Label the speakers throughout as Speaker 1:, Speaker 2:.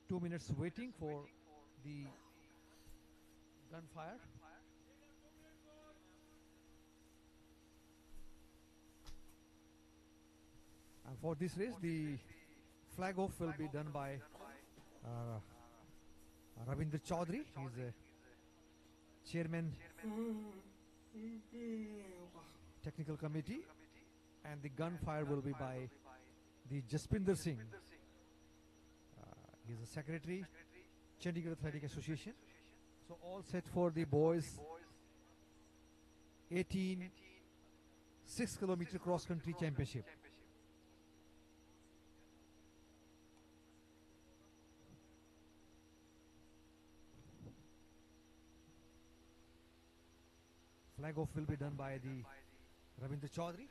Speaker 1: 2 minutes waiting for the gunfire. And for this race, the flag off will be done by uh, Ravindra Chaudhary. He's a chairman, technical committee, and the gunfire will be by the Jaspinder Singh. He's a secretary, Chandigarh Athletic Association. So all set for the boys 18 6-kilometer cross country championship. Flag off will be done by the Ravindra Chaudhary,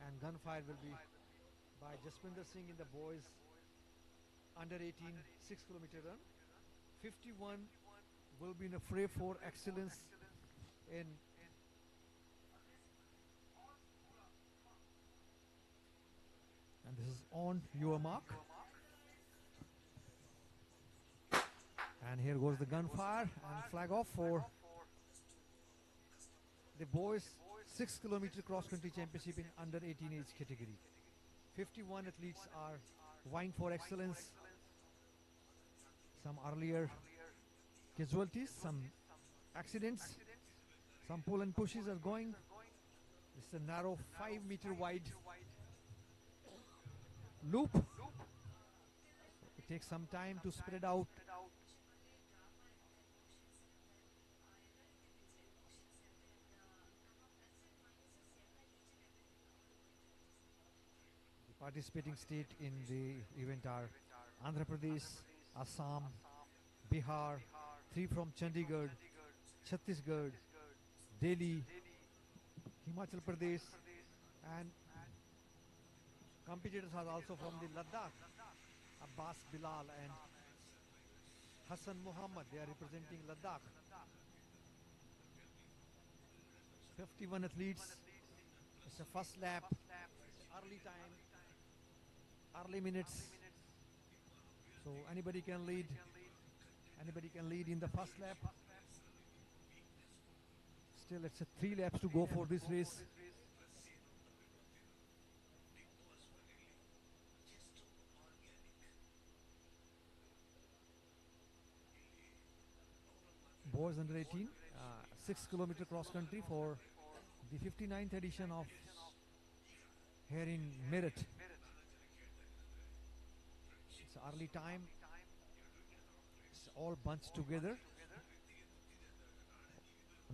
Speaker 1: and gunfire will be by Jaspinder Singh in the boys under 18 6-kilometer run. 51 will be in a fray for excellence in and this is on your mark, and here goes the gunfire and flag off for the boys 6-kilometer cross country championship in under 18 age category. 51 athletes are vying for excellence. Some earlier casualties, some accidents, some pull and pushes are going. This is a narrow 5-meter wide loop. It takes some time to spread out. The participating state in the event are Andhra Pradesh, Assam, Bihar, 3 from Chandigarh, Chhattisgarh, Delhi, Himachal Pradesh, and competitors are also from the Ladakh. Abbas Bilal and Hassan Muhammad, they are representing Ladakh. 51 athletes. It's a first lap, early time, early minutes. So anybody can lead in the first lap. Still it's a 3 laps to go for this race. Boys under 18, 6-kilometer cross country for the 59th edition of here in Meerut. It's early time. It's all bunched together.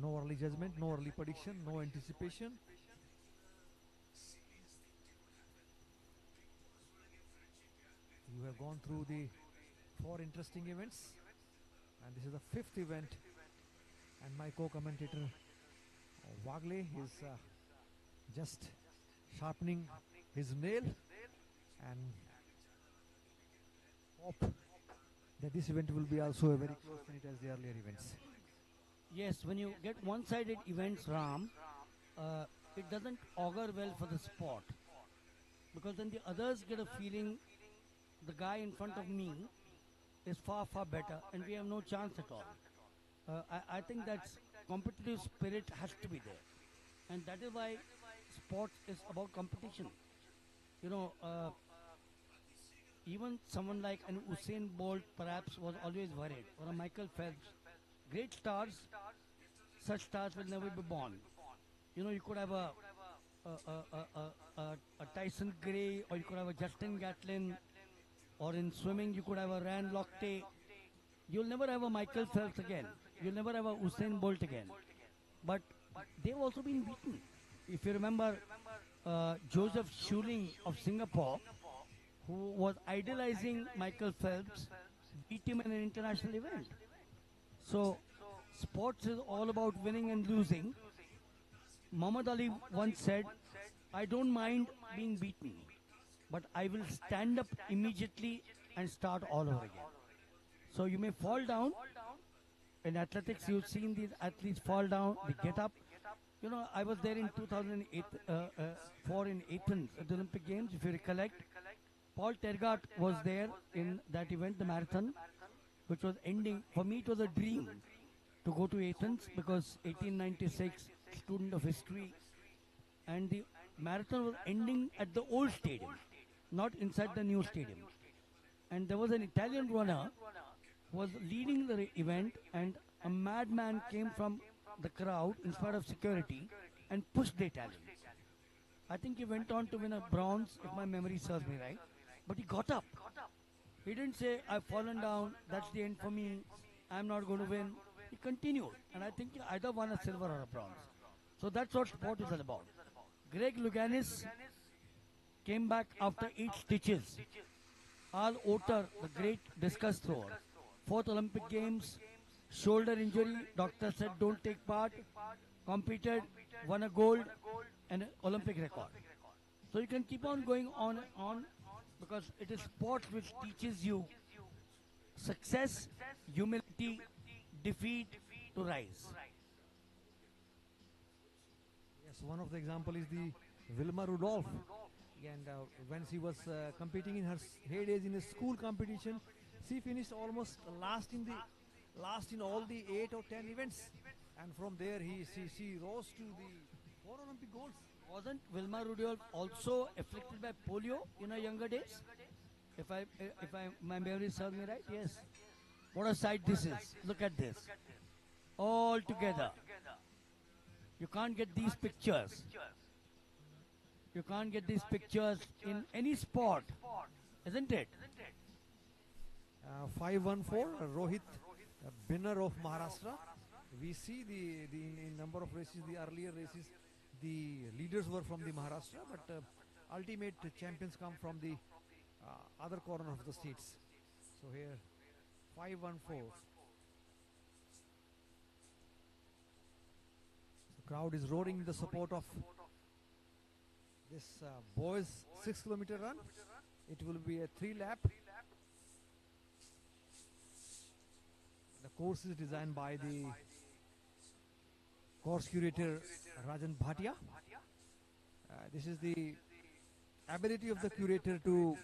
Speaker 1: No early judgment, no early prediction, no anticipation. You have gone through the 4 interesting events, and this is the 5th event. And my co-commentator Wagle is just sharpening his nail, and hope that this event will be also a very close to it as the earlier events.
Speaker 2: Yes, when you get one-sided events, Ram, it doesn't augur well for the sport, because then the others get a feeling the guy in front of me is far, far better, and we have no chance at all. I think that competitive spirit has to be there, and that is why sports is about competition. You know, even someone like an Usain Bolt perhaps was always worried, or a Michael Phelps. Great stars, such stars will never be born. You know, you could have a Tyson Gray, or you could have a Justin Gatlin, or in swimming you could have a Rand Lochte. You'll never have a Michael Phelps again. You'll never have a Usain Bolt again. But they've also been beaten. If you remember Joseph Schuling of Singapore, who was idolizing Michael Phelps, beat him in an international event. So, sports is all about winning and losing. Muhammad Ali once said, I don't mind being beaten, but I will stand up immediately and start all over again. So you may fall down. In athletics, you've seen these athletes fall down, they get up. You know, I was there in 2008, 4 in Athens at the Olympic Games, if you recollect. Paul Tergat was there in that event, the marathon, which was ending. For me, it was a dream to go to Athens because 1896, student of history, and the marathon was ending at the old stadium, not inside the new stadium. And there was an Italian runner who was leading the event, and a madman came from the crowd in spite of security and pushed the Italians. I think he went on to win a bronze, if my memory serves me right. But he got up. He didn't say, I've fallen down, that's the end for me, I'm not going to win. He continued, and I think he either won a silver or a bronze. So that's what sport is all about. Greg Louganis came back after 8 stitches. Al Otter, the great discus thrower, 4th Olympic Games, shoulder injury, doctor said don't take part, competed, won a gold and an Olympic record. So you can keep on going on and on because it is sport which teaches you success, humility, defeat to rise.
Speaker 1: Yes, one of the example is the Wilma Rudolph. And when she was competing in her heydays in a school competition, she finished almost last in all the 8 or 10 events. And from there, she rose to the 4 Olympic golds.
Speaker 2: Wasn't Wilma Rudolph also afflicted by polio in her younger days? If my memory serves me right, yes. What a sight this is! Look at this, all together. You can't get these pictures. You can't get these pictures in any sport, isn't it?
Speaker 1: 514, Rohit Binner of Maharashtra. We see in number of races, the earlier races, the leaders were from the Maharashtra, but ultimate champions come from the other corner of the states. So here, 514. The crowd is roaring in the support of this boys 6-kilometer run. It will be a 3-lap. The course is designed by the course curator Rajan Bhatia. This is the ability of the curator to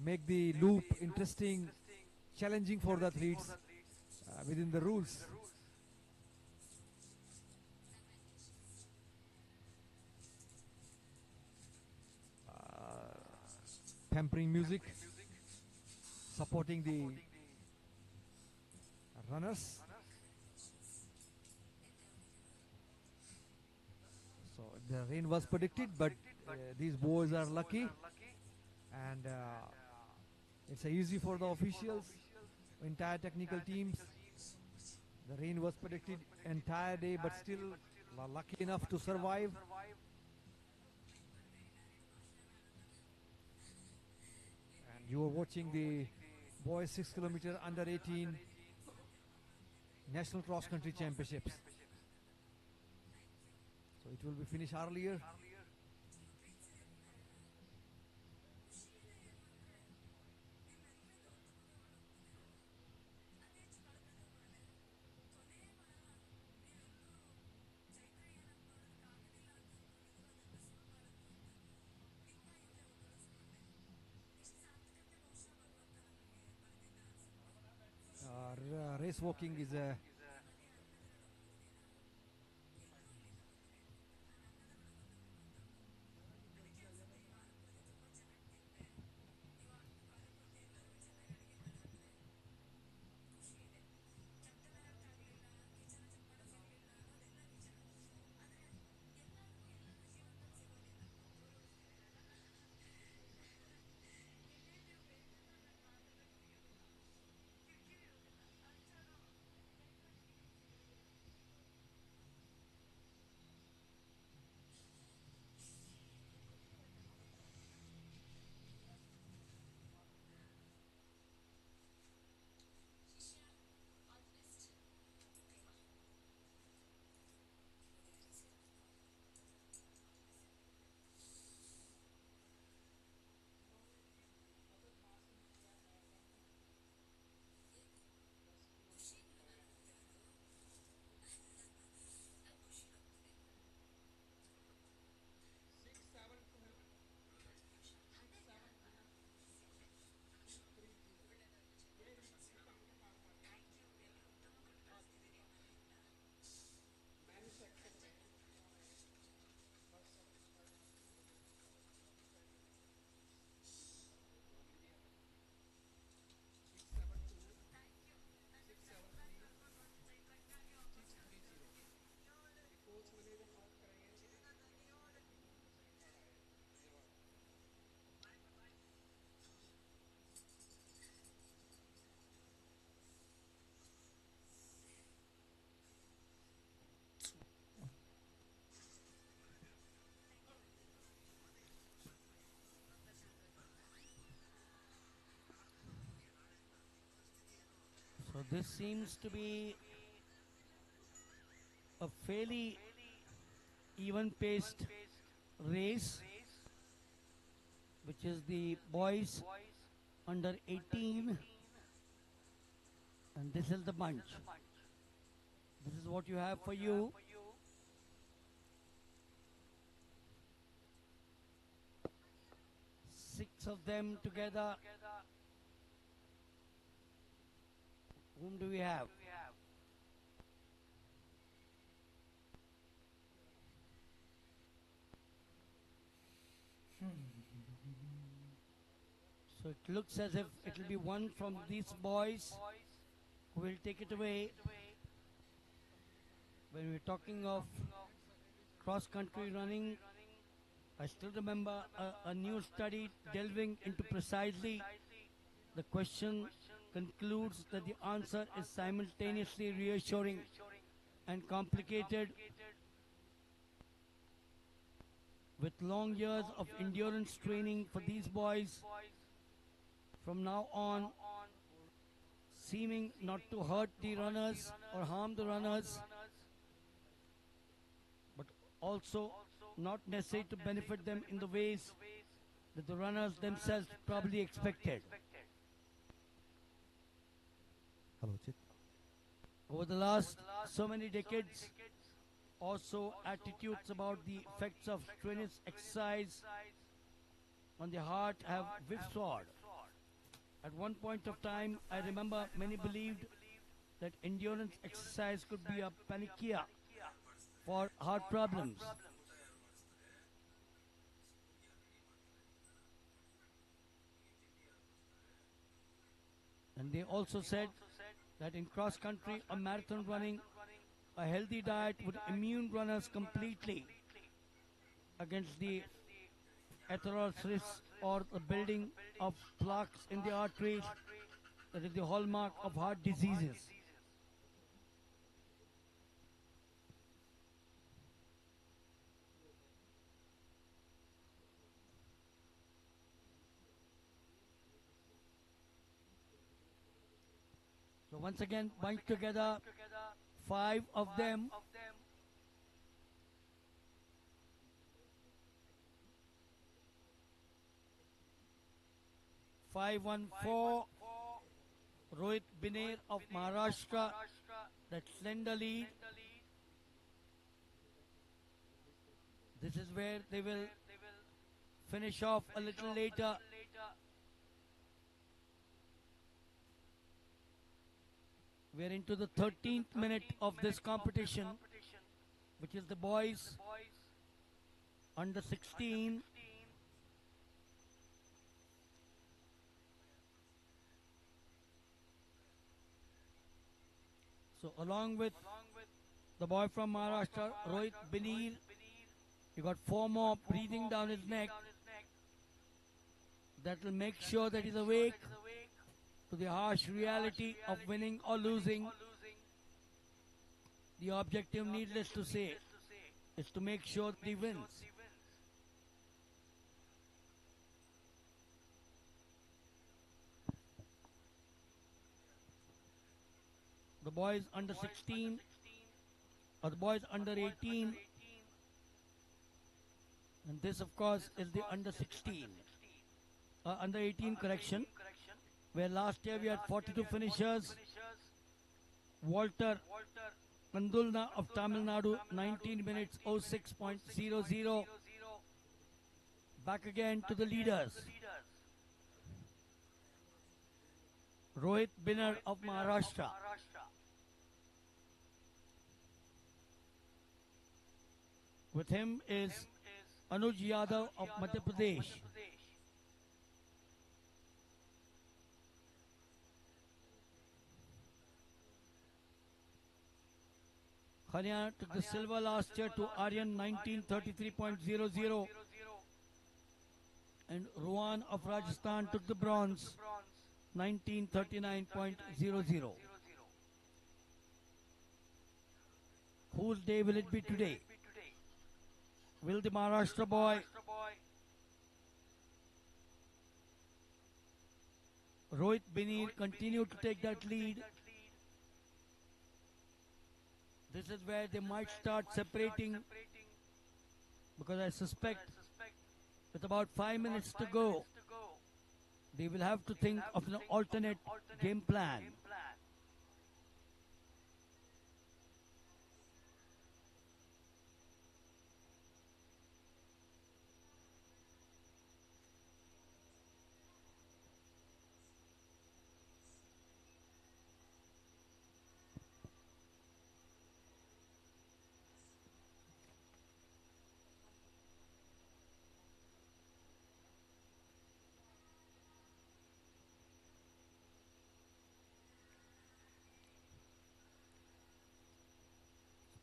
Speaker 1: make the loop interesting, challenging for the athletes within the rules. Pampering music, supporting the runners. So the rain was predicted, but these boys are lucky, and it's easy for the officials, entire technical teams. The rain was predicted entire day, but still lucky enough to survive. You are watching the boys 6-kilometer under 18 National Cross Country Championships. So it will be finished earlier. Race walking is a
Speaker 2: So this seems to be a fairly even-paced race, which is the boys under 18, and this is the bunch. This is what you have for you. Six of them together. Whom do we have? So it looks as if it will be one from these boys who will take it away. When we're talking of cross-country running, I still remember a new study delving into precisely the question concludes that the answer is simultaneously reassuring and complicated. With long years of endurance training for these boys, from now on, seeming not to hurt the runners or harm the runners, but also not necessary to benefit them in the ways that the runners themselves probably expected.
Speaker 1: Hello, Chit.
Speaker 2: Over the last so many decades, also attitudes about the effects of strenuous exercise on the heart have whipsawed. At one point of time, I remember many believed that endurance exercise could be a panacea for heart problems. And they also said that in cross country or marathon running, a healthy diet would immune runners completely against the atherosclerosis or the building of plaques in the arteries that is the hallmark of heart diseases. So once again, bunch together, 5 of them. Five, 1, 4. Rohit Biner of Maharashtra, that slender lead. This is where they will finish off a little later. We are into the 13th minute of this competition, which is the boys under 16. So along with the boy from Maharashtra, Rohit Biner, you got 4 more breathing down his neck. That will make sure that he's awake to the harsh reality of winning or losing. The objective, needless to say, is to make sure that he wins. The boys under 16 or the boys under 18, and this of course is the under 16, under 18 correction, where last year we had 42 finishers. Walter Kandulna of Tamil Nadu, 19 minutes 06.00. Back again to the leaders. Rohit Biner of Maharashtra. With him is Anuj Yadav of Madhya Pradesh. Haryana took the silver last year to Aryan, 1933.00, and Ruan of Rajasthan took the bronze, 1939.00. Whose day will it be today? Will the Maharashtra boy Rohit Biner continue to take that lead, This is where they might start separating, because I suspect with about 5 minutes to go, they will have to think of an alternate game plan.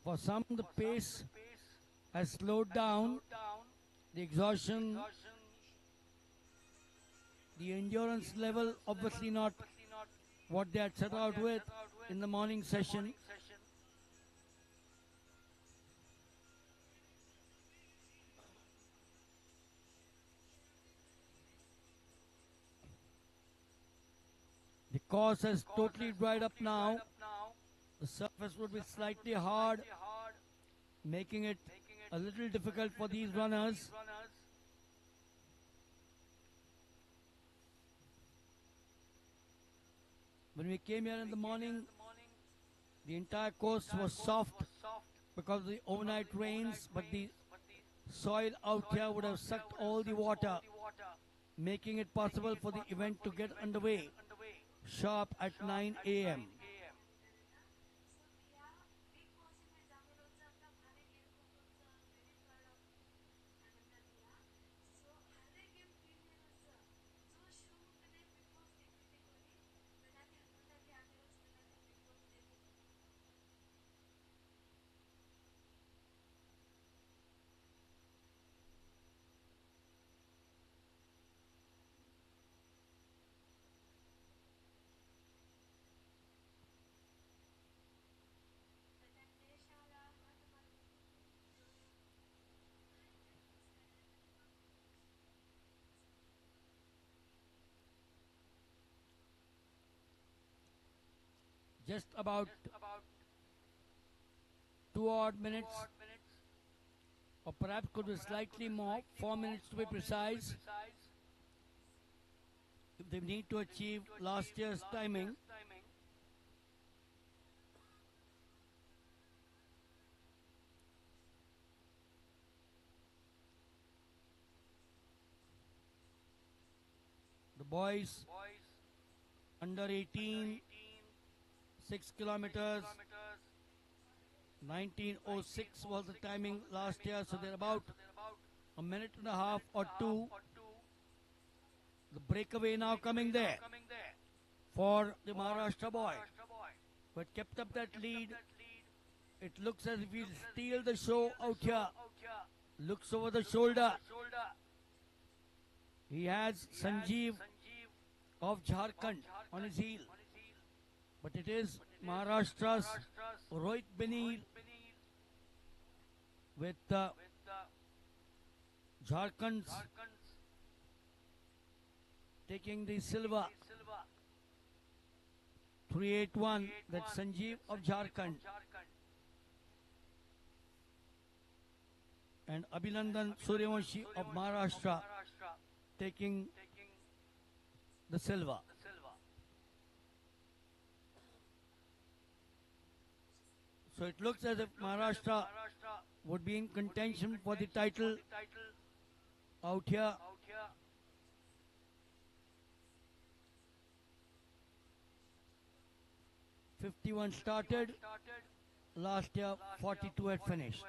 Speaker 2: For some, the pace has slowed down, the exhaustion, the endurance level, obviously not what they had set out with in the morning session. The course has totally dried up now. The surface would be slightly hard, making it a little difficult for these runners. When we came here in the morning, the entire course was soft because of the overnight rains, but the soil out here would have sucked all the water, making it possible for the event to get underway sharp at 9 a.m. Just about 2 odd minutes, or perhaps could be slightly more, 4 minutes to be precise, if they need to achieve last year's timing. The boys under 18, 6 kilometers, 19:06 was the timing last year, so they're about a minute and a half or two. The breakaway now coming there for the Maharashtra boy, who had kept up that lead. It looks as if he'll steal the show out here. Looks over the shoulder. He has Sanjeev of Jharkhand on his heel. But it is Maharashtra's Rohit Benir with Jharkhand's taking the silver. 381, that's Sanjeev of Jharkhand. And Abhinandan Suryavanshi of Maharashtra taking the silver. So it looks as if Maharashtra would be in contention for the title out here. '51 started, last year 42 had finished.